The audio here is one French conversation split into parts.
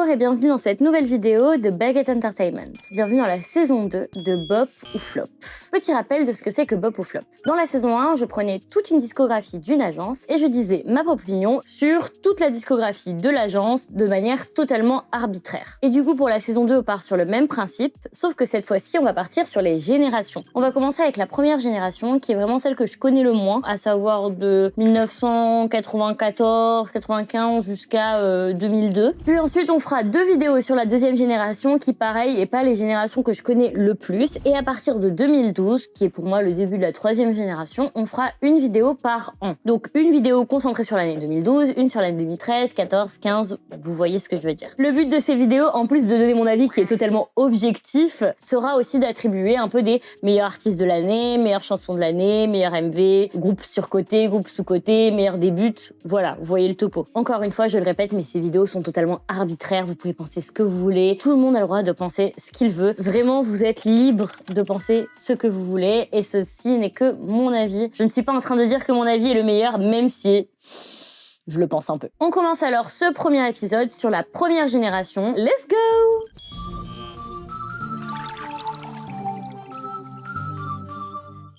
Bonjour et bienvenue dans cette nouvelle vidéo de Baguette Entertainment. Bienvenue dans la saison 2 de Bop ou Flop. Petit rappel de ce que c'est que Bop ou Flop. Dans la saison 1, je prenais toute une discographie d'une agence et je disais ma propre opinion sur toute la discographie de l'agence de manière totalement arbitraire. Et du coup, pour la saison 2, on part sur le même principe, sauf que cette fois-ci, on va partir sur les générations. On va commencer avec la première génération, qui est vraiment celle que je connais le moins, à savoir de 1994-95 jusqu'à 2002. Puis ensuite, on fera 2 vidéos sur la deuxième génération, qui pareil, est pas les générations que je connais le plus. Et à partir de 2012, qui est pour moi le début de la troisième génération, on fera une vidéo par an. Donc une vidéo concentrée sur l'année 2012, une sur l'année 2013, 14, 15, vous voyez ce que je veux dire. Le but de ces vidéos, en plus de donner mon avis qui est totalement objectif, sera aussi d'attribuer un peu des meilleurs artistes de l'année, meilleures chansons de l'année, meilleurs MV, groupe surcoté, groupe sous-coté, meilleurs débuts, voilà, vous voyez le topo. Encore une fois, je le répète, mais ces vidéos sont totalement arbitraires, vous pouvez penser ce que vous voulez, tout le monde a le droit de penser ce qu'il veut, vraiment vous êtes libre de penser ce que vous voulez, et ceci n'est que mon avis. Je ne suis pas en train de dire que mon avis est le meilleur, même si je le pense un peu. On commence alors ce premier épisode sur la première génération. Let's go!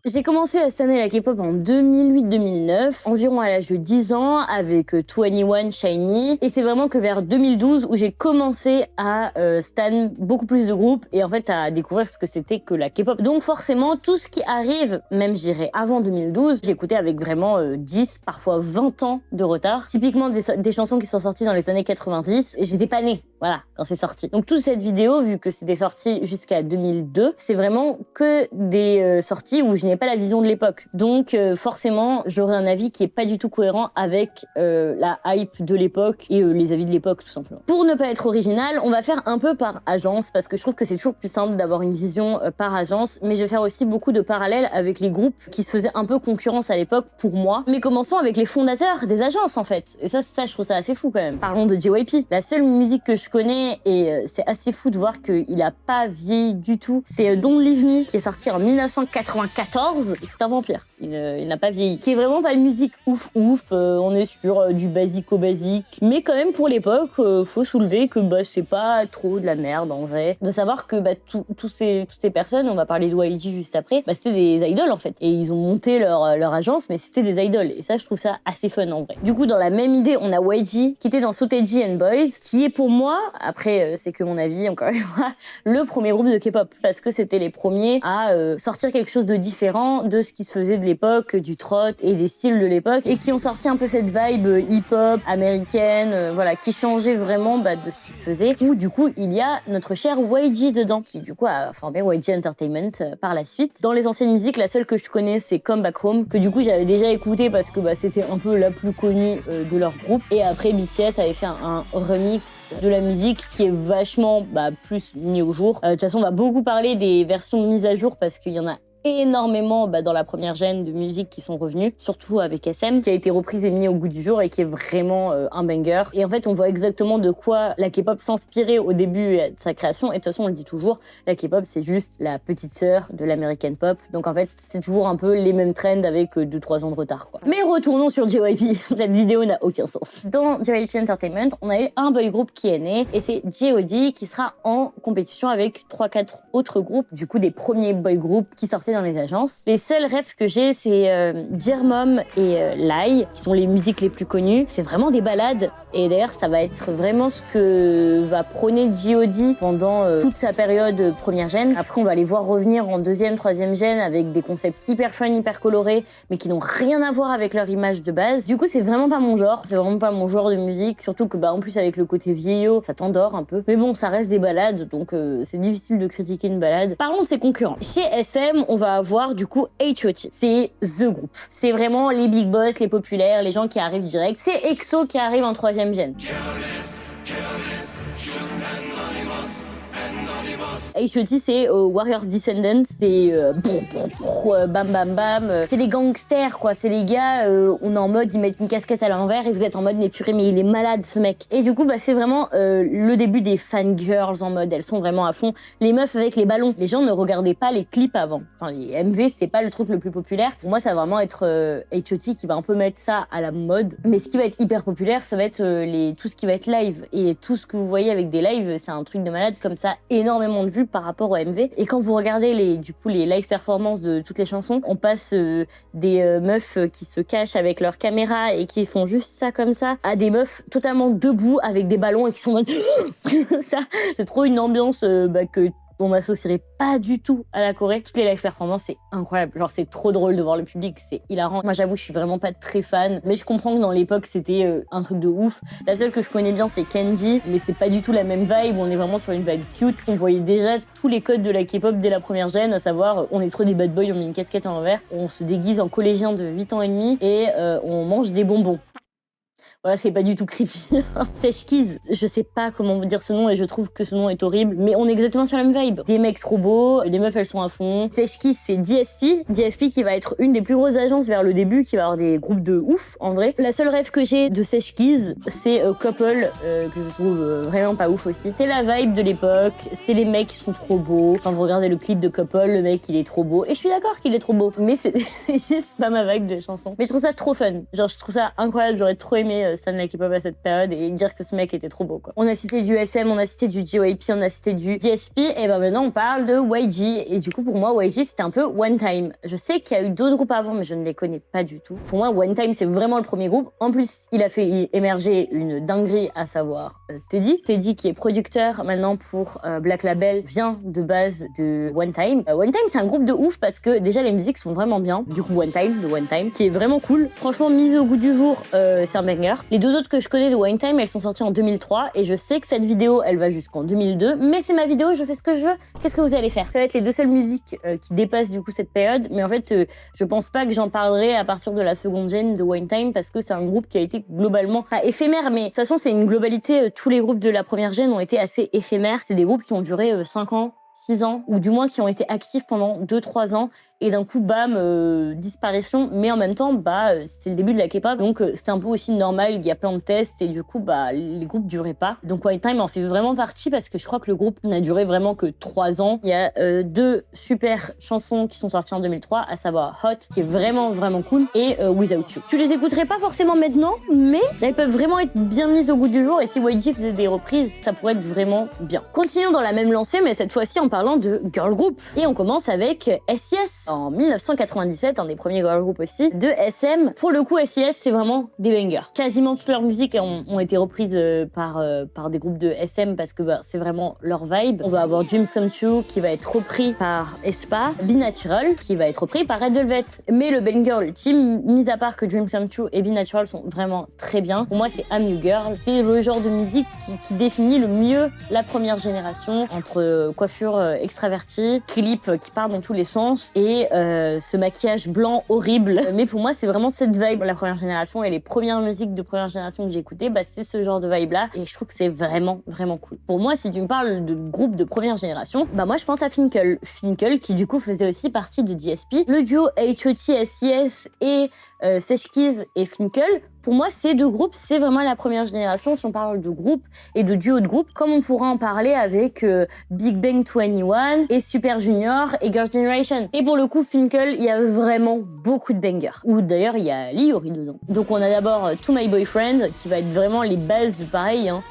J'ai commencé à stanner la K-pop en 2008-2009, environ à l'âge de 10 ans, avec 21 SHINee. Et c'est vraiment que vers 2012 où j'ai commencé à stan beaucoup plus de groupes et en fait à découvrir ce que c'était que la K-pop. Donc forcément, tout ce qui arrive, même je dirais avant 2012, j'écoutais avec vraiment 10, parfois 20 ans de retard. Typiquement des chansons qui sont sorties dans les années 90, j'étais pas née, voilà, quand c'est sorti. Donc toute cette vidéo, vu que c'était sorti jusqu'à 2002, c'est vraiment que des sorties où je n'ai pas la vision de l'époque. Donc forcément, j'aurai un avis qui est pas du tout cohérent avec la hype de l'époque et les avis de l'époque tout simplement. Pour ne pas être original, on va faire un peu par agence parce que je trouve que c'est toujours plus simple d'avoir une vision par agence, mais je vais faire aussi beaucoup de parallèles avec les groupes qui se faisaient un peu concurrence à l'époque pour moi. Mais commençons avec les fondateurs des agences en fait. Et ça je trouve ça assez fou quand même. Parlons de JYP. La seule musique que je connais et c'est assez fou de voir qu'il a pas vieilli du tout, c'est Don't Leave Me qui est sorti en 1994. C'est un vampire, il n'a pas vieilli. Qui est vraiment pas une musique ouf, on est sur du basico-basique. Mais quand même pour l'époque, faut soulever que c'est pas trop de la merde en vrai. De savoir que toutes ces personnes, on va parler de YG juste après, c'était des idoles en fait. Et ils ont monté leur agence, mais c'était des idoles. Et ça, je trouve ça assez fun en vrai. Du coup, dans la même idée, on a YG qui était dans Sotaeji and Boys, qui est pour moi, après c'est que mon avis encore une fois, le premier groupe de K-pop. Parce que c'était les premiers à sortir quelque chose de différent de ce qui se faisait de l'époque, du trot et des styles de l'époque, et qui ont sorti un peu cette vibe hip-hop américaine, voilà, qui changeait vraiment de ce qui se faisait. Où du coup, il y a notre cher YG dedans, qui du coup a formé YG Entertainment par la suite. Dans les anciennes musiques, la seule que je connais, c'est Come Back Home, que du coup j'avais déjà écouté parce que c'était un peu la plus connue de leur groupe. Et après, BTS avait fait un remix de la musique qui est vachement plus mis au jour. De toute façon, on va beaucoup parler des versions mises à jour parce qu'il y en a énormément dans la première gêne de musique qui sont revenus, surtout avec SM, qui a été reprise et mis au goût du jour et qui est vraiment un banger. Et en fait, on voit exactement de quoi la K-pop s'inspirait au début de sa création. Et de toute façon, on le dit toujours, la K-pop, c'est juste la petite sœur de l'American pop. Donc en fait, c'est toujours un peu les mêmes trends avec 2-3 ans de retard, quoi. Mais retournons sur JYP. Cette vidéo n'a aucun sens. Dans JYP Entertainment, on a eu un boy group qui est né et c'est J.O.D. qui sera en compétition avec 3-4 autres groupes, du coup des premiers boy groups qui sortaient dans les agences. Les seuls rêves que j'ai, c'est Dear Mom et Lie, qui sont les musiques les plus connues. C'est vraiment des ballades. Et d'ailleurs, ça va être vraiment ce que va prôner J.O.D. pendant toute sa période première gêne. Après, on va les voir revenir en deuxième, troisième gêne avec des concepts hyper fun, hyper colorés, mais qui n'ont rien à voir avec leur image de base. Du coup, c'est vraiment pas mon genre. C'est vraiment pas mon genre de musique. Surtout que, en plus, avec le côté vieillot, ça t'endort un peu. Mais bon, ça reste des ballades, donc c'est difficile de critiquer une ballade. Parlons de ses concurrents. Chez SM, on va avoir du coup H.O.T. C'est The Group. C'est vraiment les big boss, les populaires, les gens qui arrivent direct. C'est EXO qui arrive en troisième gêne. H.O.T. c'est Warriors Descendants, c'est bam bam bam, c'est les gangsters quoi, c'est les gars, on est en mode ils mettent une casquette à l'envers et vous êtes en mode mais purée mais il est malade ce mec. Et du coup c'est vraiment le début des fangirls en mode elles sont vraiment à fond, les meufs avec les ballons. Les gens ne regardaient pas les clips avant, enfin les MV c'était pas le truc le plus populaire. Pour moi ça va vraiment être H.O.T. qui va un peu mettre ça à la mode, mais ce qui va être hyper populaire ça va être tout ce qui va être live, et tout ce que vous voyez avec des lives c'est un truc de malade comme ça, énormément de vues par rapport au MV. Et quand vous regardez les live performances de toutes les chansons, on passe des meufs qui se cachent avec leur caméra et qui font juste ça comme ça, à des meufs totalement debout avec des ballons et qui sont en mode ça. C'est trop une ambiance que on n'associerait pas du tout à la Corée. Toutes les live performances, c'est incroyable. Genre, c'est trop drôle de voir le public, c'est hilarant. Moi, j'avoue, je suis vraiment pas très fan, mais je comprends que dans l'époque, c'était un truc de ouf. La seule que je connais bien, c'est Kenji, mais c'est pas du tout la même vibe. On est vraiment sur une vibe cute. On voyait déjà tous les codes de la K-pop dès la première gêne, à savoir, on est trop des bad boys, on met une casquette à l'envers, on se déguise en collégien de 8 ans et demi et on mange des bonbons. Voilà, c'est pas du tout creepy. Seshkiz, je sais pas comment dire ce nom et je trouve que ce nom est horrible, mais on est exactement sur la même vibe. Des mecs trop beaux, les meufs elles sont à fond. Seshkiz, c'est DSP. DSP qui va être une des plus grosses agences vers le début, qui va avoir des groupes de ouf en vrai. La seule rêve que j'ai de Seshkiz, c'est Couple, que je trouve vraiment pas ouf aussi. C'est la vibe de l'époque, c'est les mecs qui sont trop beaux. Quand vous regardez le clip de Couple, le mec il est trop beau. Et je suis d'accord qu'il est trop beau, mais c'est juste pas ma vibe de chanson. Mais je trouve ça trop fun. Genre, je trouve ça incroyable, j'aurais trop aimé stan la K-pop à cette période et dire que ce mec était trop beau quoi. On a cité du SM, on a cité du JYP, on a cité du DSP, et ben maintenant on parle de YG. Et du coup pour moi YG c'était un peu One Time. Je sais qu'il y a eu d'autres groupes avant mais je ne les connais pas du tout. Pour moi One Time c'est vraiment le premier groupe. En plus il a fait émerger une dinguerie, à savoir Teddy. Teddy qui est producteur maintenant pour Black Label vient de base de One Time. One Time c'est un groupe de ouf parce que déjà les musiques sont vraiment bien. Du coup One Time qui est vraiment cool. Franchement mise au goût du jour, c'est un banger. Les deux autres que je connais de One Time, elles sont sorties en 2003 et je sais que cette vidéo, elle va jusqu'en 2002, mais c'est ma vidéo, je fais ce que je veux. Qu'est-ce que vous allez faire? Ça va être les deux seules musiques qui dépassent du coup cette période, mais en fait, je pense pas que j'en parlerai à partir de la seconde gen de One Time parce que c'est un groupe qui a été globalement pas éphémère, mais de toute façon, c'est une globalité. Tous les groupes de la première gen ont été assez éphémères. C'est des groupes qui ont duré 5 ans, 6 ans, ou du moins qui ont été actifs pendant 2-3 ans. Et d'un coup, bam, disparition. Mais en même temps, c'était le début de la K-pop. Donc, c'était un peu aussi normal. Il y a plein de tests. Et du coup, les groupes duraient pas. Donc, One Time en fait vraiment partie parce que je crois que le groupe n'a duré vraiment que 3 ans. Il y a 2 super chansons qui sont sorties en 2003, à savoir Hot, qui est vraiment, vraiment cool, et Without You. Tu les écouterais pas forcément maintenant, mais elles peuvent vraiment être bien mises au goût du jour. Et si YG faisait des reprises, ça pourrait être vraiment bien. Continuons dans la même lancée, mais cette fois-ci en parlant de girl group. Et on commence avec SES. En 1997, un des premiers girl group aussi, de SM. Pour le coup, SES, c'est vraiment des bangers. Quasiment toutes leurs musiques ont été reprises par des groupes de SM parce que c'est vraiment leur vibe. On va avoir Dreams Come True qui va être repris par aespa, Be Natural qui va être repris par Red Velvet. Mais le banger ultime, mis à part que Dreams Come True et Be Natural sont vraiment très bien, pour moi c'est I'm New Girl. C'est le genre de musique qui définit le mieux la première génération, entre coiffure extravertie, clip qui part dans tous les sens et ce maquillage blanc horrible. Mais pour moi, c'est vraiment cette vibe, la première génération, et les premières musiques de première génération que j'ai écoutées, c'est ce genre de vibe-là, et je trouve que c'est vraiment, vraiment cool. Pour moi, si tu me parles de groupe de première génération, moi, je pense à Finkel. Finkel, qui du coup faisait aussi partie de DSP. Le duo H.O.T, SES et Seshkiz et Finkel, pour moi, ces deux groupes, c'est vraiment la première génération si on parle de groupe et de duo de groupe, comme on pourra en parler avec Big Bang 21 et Super Junior et Girls' Generation. Et pour le coup, Finkel, il y a vraiment beaucoup de bangers. Ou d'ailleurs, il y a Liori dedans. Donc on a d'abord To My Boyfriend, qui va être vraiment les bases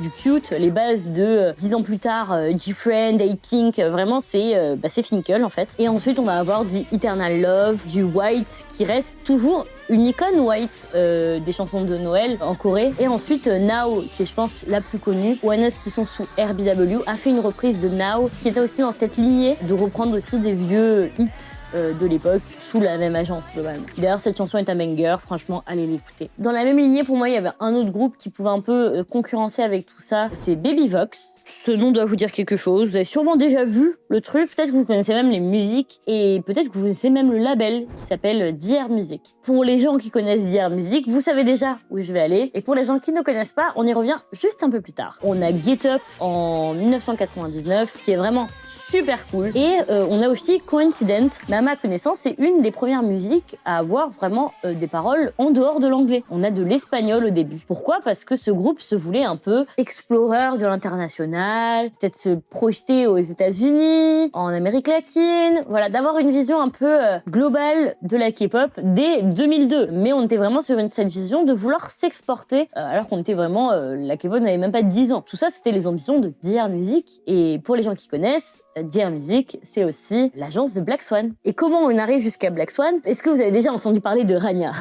du cute, les bases de 10 ans plus tard, G-Friend, A-Pink, vraiment c'est Finkel en fait. Et ensuite, on va avoir du Eternal Love, du White, qui reste toujours une icône White des chansons de Noël en Corée. Et ensuite Now, qui est je pense la plus connue. ONEUS, qui sont sous RBW, a fait une reprise de Now, qui était aussi dans cette lignée de reprendre aussi des vieux hits de l'époque sous la même agence globalement. D'ailleurs, cette chanson est un banger, franchement, allez l'écouter. Dans la même lignée, pour moi, il y avait un autre groupe qui pouvait un peu concurrencer avec tout ça, c'est Baby Vox. Ce nom doit vous dire quelque chose, vous avez sûrement déjà vu le truc, peut-être que vous connaissez même les musiques et peut-être que vous connaissez même le label qui s'appelle DR Music. Pour les gens qui connaissent DR Music, vous savez déjà où je vais aller et pour les gens qui ne connaissent pas, on y revient juste un peu plus tard. On a Get Up en 1999 qui est vraiment super cool et on a aussi Coincidence, mais à ma connaissance, c'est une des premières musiques à avoir vraiment des paroles en dehors de l'anglais. On a de l'espagnol au début. Pourquoi? Parce que ce groupe se voulait un peu explorer de l'international, peut-être se projeter aux États-Unis, en Amérique latine, voilà, d'avoir une vision un peu globale de la K-pop dès 2002. Mais on était vraiment sur cette vision de vouloir s'exporter, alors qu'on était vraiment, la K-pop n'avait même pas 10 ans. Tout ça, c'était les ambitions de DR Music. Et pour les gens qui connaissent, DR Music, c'est aussi l'agence de Black Swan. Et comment on arrive jusqu'à Black Swan? Est-ce que vous avez déjà entendu parler de Rania?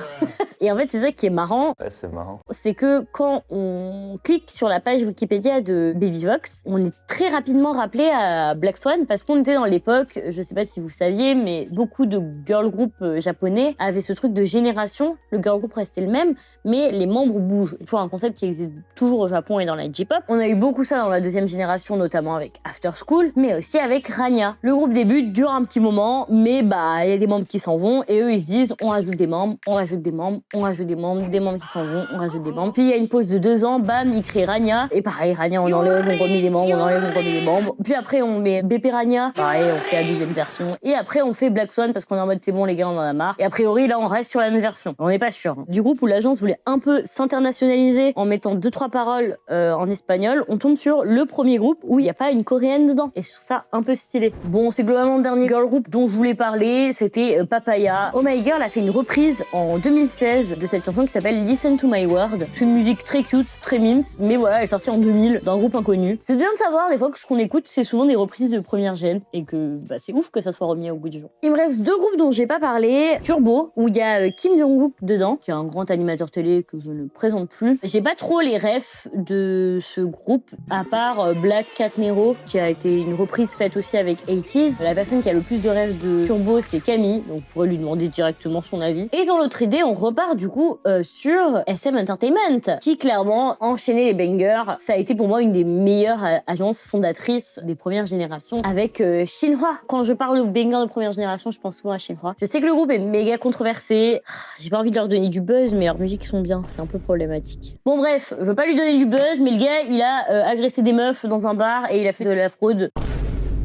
Et en fait, c'est ça qui est marrant. Ouais, c'est marrant. C'est que quand on clique sur la page Wikipédia de Baby Vox, on est très rapidement rappelé à Black Swan parce qu'on était dans l'époque, je sais pas si vous saviez, mais beaucoup de girl group japonais avaient ce truc de génération. Le girl group restait le même, mais les membres bougent. C'est toujours un concept qui existe toujours au Japon et dans la J-pop. On a eu beaucoup ça dans la deuxième génération, notamment avec After School, mais aussi avec Rania. Le groupe débute, dure un petit moment, mais il y a des membres qui s'en vont et eux ils se disent on rajoute des membres, on rajoute des membres, on rajoute des membres qui s'en vont, on rajoute des membres. Puis il y a une pause de 2 ans, bam, ils créent Rania et pareil, Rania on enlève, on remet des membres, on enlève, on remet des membres. Puis après on met BP Rania, pareil, on fait la deuxième version. Et après on fait Black Swan parce qu'on est en mode c'est bon les gars, on en a marre. Et a priori là on reste sur la même version. On n'est pas sûr. Du groupe où l'agence voulait un peu s'internationaliser en mettant 2-3 paroles en espagnol, on tombe sur le premier groupe où il n'y a pas une coréenne dedans. Et je trouve ça un peu stylé. Bon, c'est globalement le dernier girl group dont je voulais parler, c'était Papaya. Oh My Girl a fait une reprise en 2016 de cette chanson qui s'appelle Listen to My Word. C'est une musique très cute, très mimes, mais voilà, elle est sortie en 2000 d'un groupe inconnu. C'est bien de savoir des fois que ce qu'on écoute, c'est souvent des reprises de première gêne et que c'est ouf que ça soit remis au goût du jour. Il me reste 2 groupes dont j'ai pas parlé. Turbo, où il y a Kim Jong-wook dedans, qui est un grand animateur télé que je ne présente plus. J'ai pas trop les refs de ce groupe, à part Black Cat Nero, qui a été une reprise faite aussi avec 80s. La personne qui a le plus de rêves de Turbo, c'est Camille, donc vous pourrez lui demander directement son avis. Et dans l'autre idée, on repart du coup sur SM Entertainment, qui clairement enchaînait les bangers. Ça a été pour moi une des meilleures agences fondatrices des premières générations, avec Shinhwa. Quand je parle de bangers de première génération, je pense souvent à Shinhwa. Je sais que le groupe est méga controversé, j'ai pas envie de leur donner du buzz, mais leurs musiques sont bien, c'est un peu problématique. Bon bref, je veux pas lui donner du buzz, mais le gars, il a agressé des meufs dans un bar et il a fait de la fraude.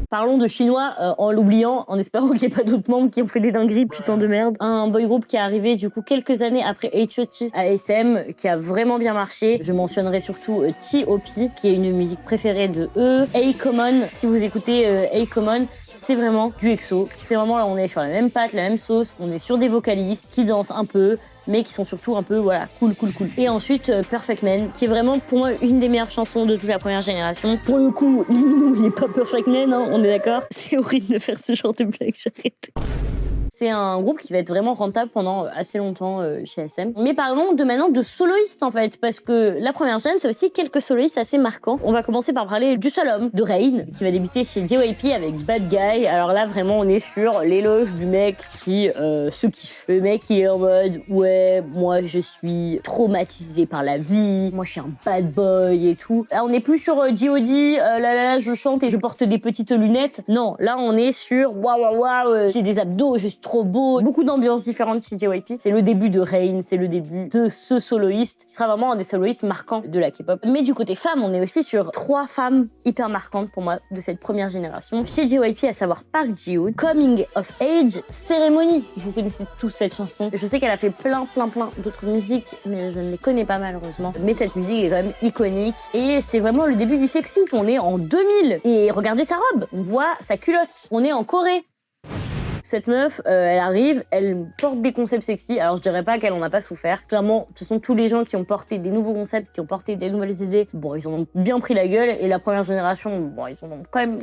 Parlons de chinois en l'oubliant, en espérant qu'il n'y ait pas d'autres membres qui ont fait des dingueries, putain de merde. Un boy group qui est arrivé du coup quelques années après H.O.T. à SM, qui a vraiment bien marché. Je mentionnerai surtout T.O.P, qui est une musique préférée de eux. A-Common, si vous écoutez A-Common, c'est vraiment du EXO. C'est vraiment là, on est sur la même pâte, la même sauce. On est sur des vocalistes qui dansent un peu, mais qui sont surtout un peu, voilà, cool. Et ensuite, Perfect Man, qui est vraiment, pour moi, une des meilleures chansons de toute la première génération. Pour le coup, n'oubliez pas Perfect Man, hein, on est d'accord? C'est horrible de faire ce genre de blague, j'arrête. C'est un groupe qui va être vraiment rentable pendant assez longtemps chez SM. Mais parlons maintenant de soloistes en fait, parce que la première chaîne, c'est aussi quelques soloistes assez marquants. On va commencer par parler du seul homme, de Rain, qui va débuter chez JYP avec Bad Guy. Alors là, vraiment, on est sur l'éloge du mec qui se kiffe. Le mec, il est en mode, ouais, moi, je suis traumatisé par la vie, moi, je suis un bad boy et tout. Là, on n'est plus sur G.O.D, là, je chante et je porte des petites lunettes. Non, là, on est sur, waouh, j'ai des abdos, je suis trop beau. Beaucoup d'ambiances différentes chez JYP. C'est le début de Rain, c'est le début de ce soloiste qui sera vraiment un des soloistes marquants de la K-pop. Mais du côté femme, on est aussi sur 3 femmes hyper marquantes pour moi de cette première génération. Chez JYP, à savoir Park Ji-hoon, Coming of Age, Ceremony. Vous connaissez tous cette chanson. Je sais qu'elle a fait plein d'autres musiques, mais je ne les connais pas malheureusement. Mais cette musique est quand même iconique et c'est vraiment le début du sexy. On est en 2000 et regardez sa robe. On voit sa culotte. On est en Corée. Cette meuf, elle arrive, elle porte des concepts sexy. Alors je dirais pas qu'elle en a pas souffert. Clairement, ce sont tous les gens qui ont porté des nouveaux concepts, qui ont porté des nouvelles idées. Bon, ils en ont bien pris la gueule. Et la première génération, bon, ils en ont quand même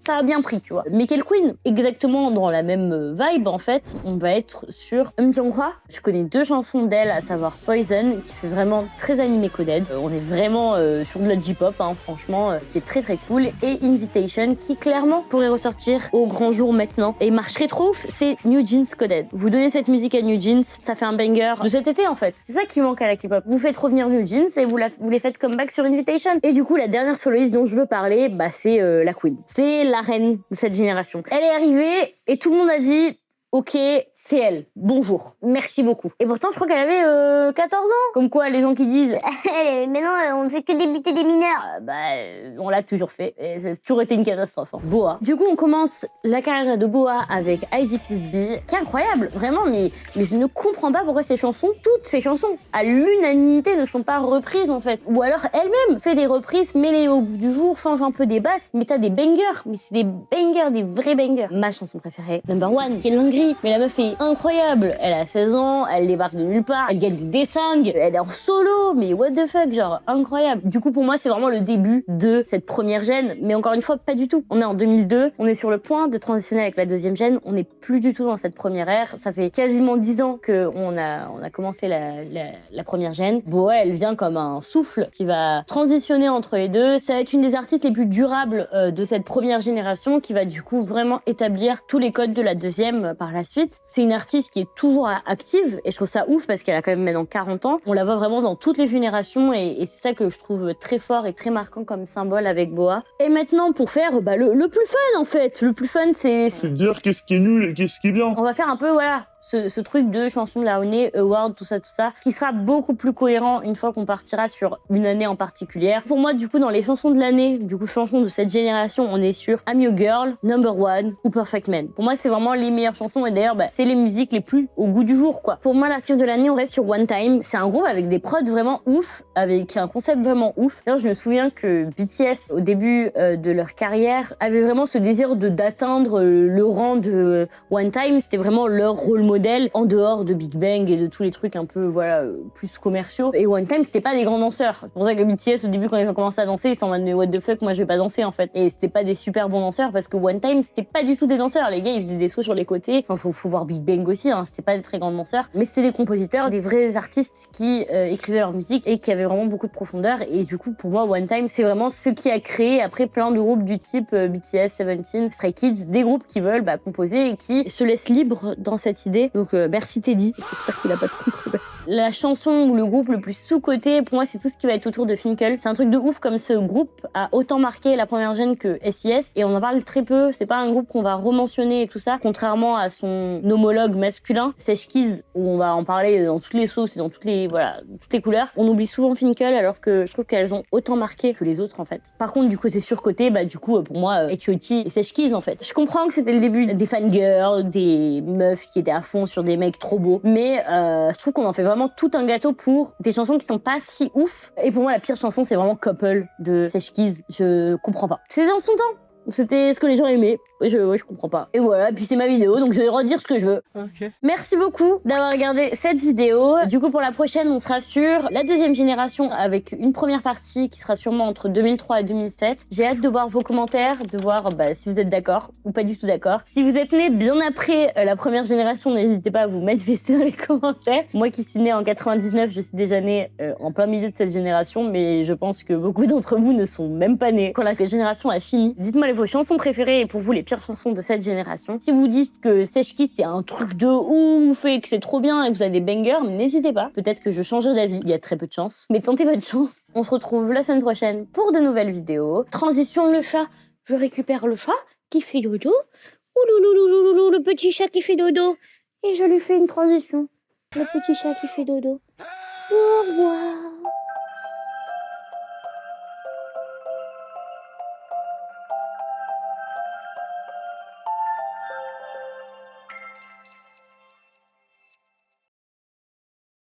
ça a bien pris, tu vois. Michael Queen, exactement dans la même vibe, en fait, on va être sur Jung-hwa. Je connais 2 chansons d'elle, à savoir Poison, qui fait vraiment très animé coded. On est vraiment sur de la J-pop, hein, franchement, qui est très très cool. Et Invitation, qui clairement pourrait ressortir au grand jour maintenant. Et marcherait trop ouf, c'est New Jeans coded. Vous donnez cette musique à New Jeans, ça fait un banger de cet été, en fait. C'est ça qui manque à la K-pop. Vous faites revenir New Jeans et vous les faites comeback sur Invitation. Et du coup, la dernière soloiste dont je veux parler, bah, c'est la Queen. C'est la reine de cette génération. Elle est arrivée et tout le monde a dit « Ok, c'est elle. Bonjour. Merci beaucoup. » Et pourtant, je crois qu'elle avait 14 ans. Comme quoi, les gens qui disent « Mais non, on ne fait que débuter des mineurs. » On l'a toujours fait. Et ça a toujours été une catastrophe. Hein. Boa. Du coup, on commence la carrière de Boa avec IDPSB, qui est incroyable, vraiment. Mais je ne comprends pas pourquoi toutes ces chansons, à l'unanimité, ne sont pas reprises, en fait. Ou alors, elle-même fait des reprises, met les au goût du jour, change un peu des basses, mais t'as des bangers. Mais c'est des bangers, des vrais bangers. Ma chanson préférée, Number One, quelle dinguerie. Mais la meuf est incroyable. Elle a 16 ans, elle débarque de nulle part, elle gagne des dessins, elle est en solo, mais what the fuck, genre incroyable. Du coup, pour moi, c'est vraiment le début de cette première gène, mais encore une fois, pas du tout. On est en 2002, on est sur le point de transitionner avec la deuxième gène, on n'est plus du tout dans cette première ère. Ça fait quasiment 10 ans qu'on a commencé la première gène. Boa, elle vient comme un souffle qui va transitionner entre les deux. Ça va être une des artistes les plus durables de cette première génération, qui va du coup vraiment établir tous les codes de la deuxième par la suite. C'est une artiste qui est toujours active et je trouve ça ouf parce qu'elle a quand même maintenant 40 ans. On la voit vraiment dans toutes les générations et c'est ça que je trouve très fort et très marquant comme symbole avec Boa. Et maintenant, pour faire le plus fun, en fait. Le plus fun, c'est de dire qu'est-ce qui est nul et qu'est-ce qui est bien. On va faire un peu, voilà, ce truc de chanson de l'année, award, tout ça, qui sera beaucoup plus cohérent une fois qu'on partira sur une année en particulier. Pour moi, du coup, dans les chansons de l'année, chansons de cette génération, on est sur I'm Your Girl, Number One ou Perfect Man. Pour moi, c'est vraiment les meilleures chansons et d'ailleurs, c'est les musiques les plus au goût du jour, quoi. Pour moi, l'artiste de l'année, on reste sur One Time. C'est un groupe avec des prods vraiment ouf, avec un concept vraiment ouf. D'ailleurs, je me souviens que BTS, au début de leur carrière, avait vraiment ce désir d'atteindre le rang de One Time. C'était vraiment leur rôle modèle en dehors de Big Bang et de tous les trucs un peu, plus commerciaux. Et One Time, c'était pas des grands danseurs. C'est pour ça que BTS, au début, quand ils ont commencé à danser, ils s'en mode mais what the fuck, moi je vais pas danser en fait. Et c'était pas des super bons danseurs parce que One Time, c'était pas du tout des danseurs. Les gars, ils faisaient des sauts sur les côtés. Enfin, faut voir Big Bang aussi, hein. C'était pas des très grands danseurs. Mais c'était des compositeurs, des vrais artistes qui écrivaient leur musique et qui avaient vraiment beaucoup de profondeur. Et du coup, pour moi, One Time, c'est vraiment ce qui a créé après plein de groupes du type BTS, Seventeen, Stray Kids, des groupes qui veulent composer et qui se laissent libres dans cette idée. Donc merci Teddy, j'espère qu'il a pas de controverse. La chanson ou le groupe le plus sous-coté, pour moi, c'est tout ce qui va être autour de Finkel. C'est un truc de ouf comme ce groupe a autant marqué la première gène que SIS et on en parle très peu. C'est pas un groupe qu'on va rementionner et tout ça, contrairement à son homologue masculin, Sesh Keys, où on va en parler dans toutes les sauces et dans toutes les couleurs. On oublie souvent Finkel alors que je trouve qu'elles ont autant marqué que les autres en fait. Par contre, du côté surcoté, du coup, pour moi, H.O.T et Sesh Keys en fait. Je comprends que c'était le début des fangirls, des meufs qui étaient à fond sur des mecs trop beaux, mais je trouve qu'on en fait vraiment tout un gâteau pour des chansons qui sont pas si ouf. Et pour moi, la pire chanson, c'est vraiment Couple de Sesh Keys. Je comprends pas. C'était dans son temps. C'était ce que les gens aimaient. Je comprends pas. Et voilà, puis c'est ma vidéo, donc je vais redire ce que je veux. Ok. Merci beaucoup d'avoir regardé cette vidéo. Du coup, pour la prochaine, on sera sur la deuxième génération avec une première partie qui sera sûrement entre 2003 et 2007. J'ai hâte de voir vos commentaires, de voir si vous êtes d'accord ou pas du tout d'accord. Si vous êtes né bien après la première génération, n'hésitez pas à vous manifester dans les commentaires. Moi qui suis née en 99, je suis déjà née en plein milieu de cette génération, mais je pense que beaucoup d'entre vous ne sont même pas nés quand la génération a fini. Dites-moi vos chansons préférées et pour vous les pires chansons de cette génération. Si vous dites que Sesh Keys c'est un truc de ouf et que c'est trop bien et que vous avez des bangers, n'hésitez pas. Peut-être que je changerai d'avis. Il y a très peu de chance. Mais tentez votre chance. On se retrouve la semaine prochaine pour de nouvelles vidéos. Transition le chat. Je récupère le chat qui fait dodo. Oulouloulouloulou, le petit chat qui fait dodo. Et je lui fais une transition. Le petit chat qui fait dodo. Au revoir.